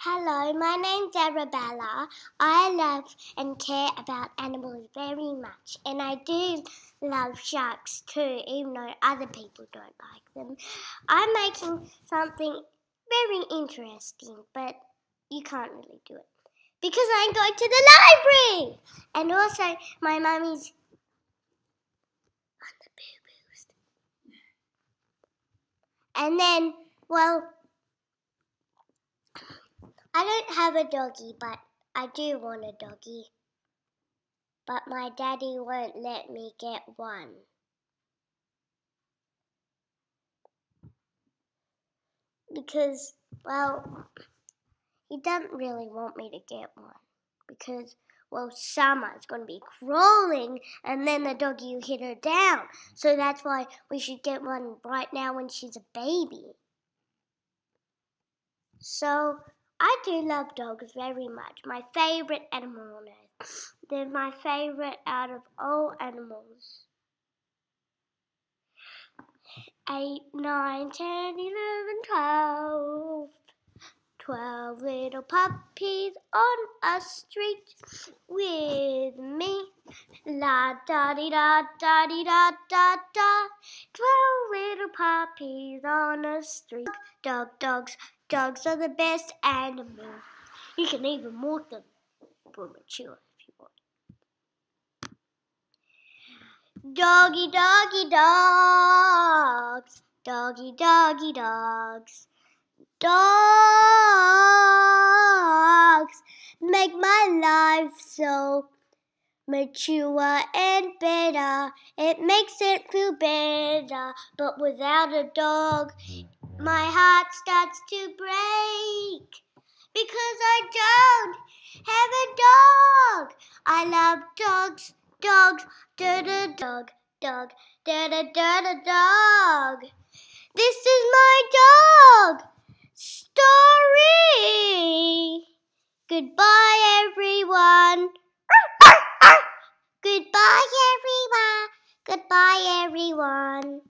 Hello, my name's Arabella. I love and care about animals very much, and I do love sharks too, even though other people don't like them. I'm making something very interesting, but you can't really do it because I'm going to the library, and also my mummy's on the boo-boos. And then, well, I don't have a doggy, but I do want a doggy. But my daddy won't let me get one. Because, well, he doesn't really want me to get one. Because, well, Summer's going to be crawling and then the doggy will hit her down. So that's why we should get one right now when she's a baby. So, I do love dogs very much. My favourite animal on earth. They're my favourite out of all animals. 8, 9, 10, 11, 12. 12 little puppies on a street with me. La da di da da di da da da. 12 little puppies on a street. Dogs are the best animals. You can even walk them for mature if you want. Doggy, doggy, dogs. Doggy, doggy, dogs. Dogs make my life so mature and better. It makes it feel better. But without a dog, my heart starts to break. Because I don't have a dog. I love dogs, dogs, da-da, dog, dog, da-da, da-da, dog. This is my dog story. Goodbye, everyone. Goodbye, everyone. Goodbye, everyone.